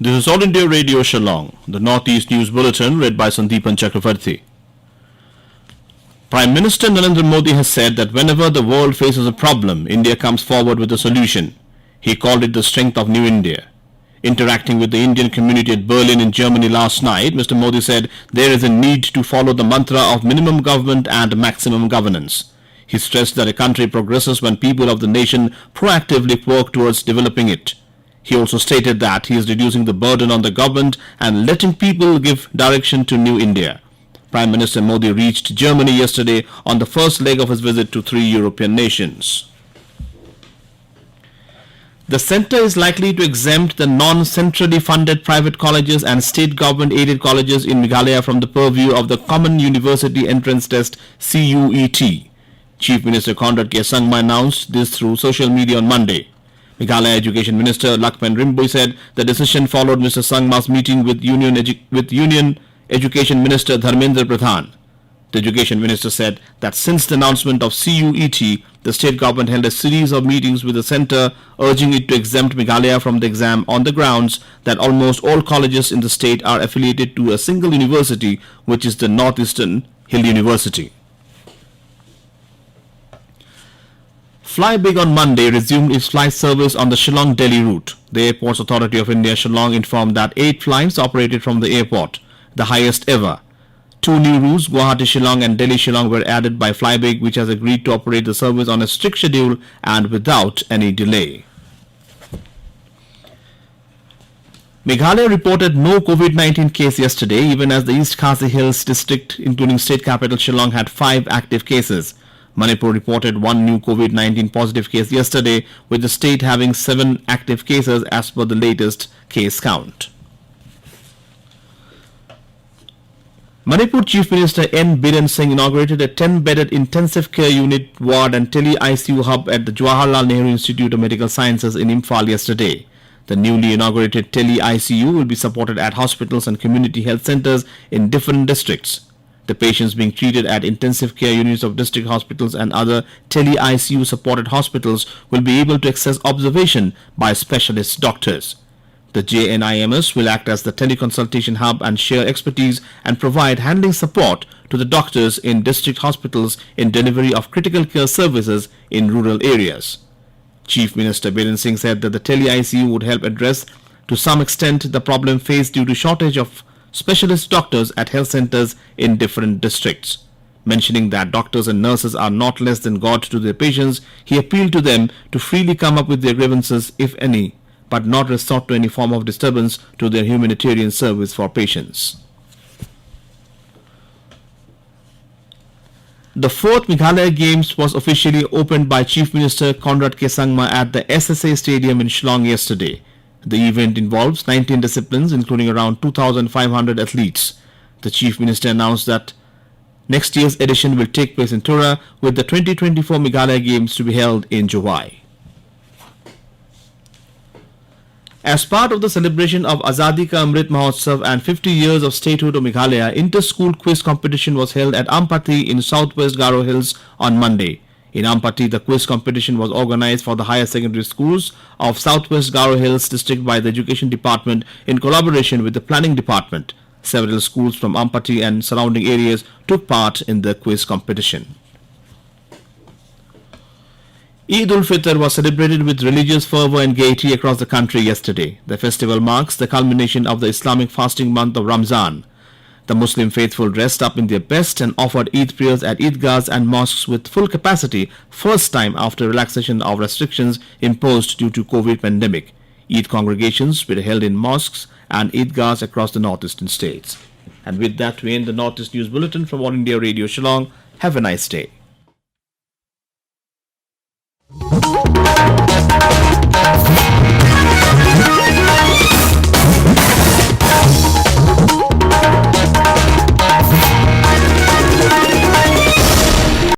This is All India Radio Shillong, the Northeast News Bulletin read by Sandeepan Chakravarti. Prime Minister Narendra Modi has said that whenever the world faces a problem, India comes forward with a solution. He called it the strength of New India. Interacting with the Indian community at Berlin in Germany last night, Mr. Modi said there is a need to follow the mantra of minimum government and maximum governance. He stressed that a country progresses when people of the nation proactively work towards developing it. He also stated that he is reducing the burden on the government and letting people give direction to New India. Prime Minister Modi reached Germany yesterday on the first leg of his visit to 3 European nations. The centre is likely to exempt the non-centrally funded private colleges and state government-aided colleges in Meghalaya from the purview of the Common University Entrance Test (CUET). Chief Minister Conrad Sangma announced this through social media on Monday. Meghalaya Education Minister Lakpen Rimboy said the decision followed Mr. Sangma's meeting with Union Education Minister Dharmendra Pradhan. The Education Minister said that since the announcement of CUET, the state government held a series of meetings with the centre urging it to exempt Meghalaya from the exam on the grounds that almost all colleges in the state are affiliated to a single university, which is the Northeastern Hill University. FlyBig on Monday resumed its flight service on the Shillong-Delhi route. The Airports Authority of India Shillong informed that 8 flights operated from the airport, the highest ever. 2 new routes, Guwahati-Shillong and Delhi-Shillong, were added by FlyBig, which has agreed to operate the service on a strict schedule and without any delay. Meghalaya reported no COVID-19 case yesterday, even as the East Khasi Hills district, including state capital Shillong, had 5 active cases. Manipur reported 1 new COVID-19 positive case yesterday, with the state having 7 active cases as per the latest case count. Manipur Chief Minister Biren Singh inaugurated a 10-bedded intensive care unit, ward and Tele ICU hub at the Jawaharlal Nehru Institute of Medical Sciences in Imphal yesterday. The newly inaugurated Tele ICU will be supported at hospitals and community health centers in different districts. The patients being treated at intensive care units of district hospitals and other Tele ICU supported hospitals will be able to access observation by specialist doctors. The JNIMS will act as the teleconsultation hub and share expertise and provide handling support to the doctors in district hospitals in delivery of critical care services in rural areas. Chief Minister Biren Singh said that the Tele ICU would help address to some extent the problem faced due to shortage of specialist doctors at health centers in different districts. Mentioning that doctors and nurses are not less than God to their patients, he appealed to them to freely come up with their grievances, if any, but not resort to any form of disturbance to their humanitarian service for patients. The 4th Meghalaya Games was officially opened by Chief Minister Conrad Sangma at the SSA Stadium in Shillong yesterday. The event involves 19 disciplines, including around 2,500 athletes. The Chief Minister announced that next year's edition will take place in Tura, with the 2024 Meghalaya Games to be held in July. As part of the celebration of Azadi Ka Amrit Mahotsav and 50 years of statehood of Meghalaya, inter-school quiz competition was held at Ampati in southwest Garo Hills on Monday. In Ampati, the quiz competition was organized for the higher secondary schools of southwest Garo Hills district by the Education Department in collaboration with the Planning Department. Several schools from Ampati and surrounding areas took part in the quiz competition. Eid ul-Fitr was celebrated with religious fervor and gaiety across the country yesterday. The festival marks the culmination of the Islamic fasting month of Ramzan. The Muslim faithful dressed up in their best and offered Eid prayers at Eidgahs and mosques with full capacity, first time after relaxation of restrictions imposed due to COVID pandemic. Eid congregations were held in mosques and Eidgahs across the northeastern states. And with that, we end the Northeast News Bulletin from All India Radio Shillong. Have a nice day.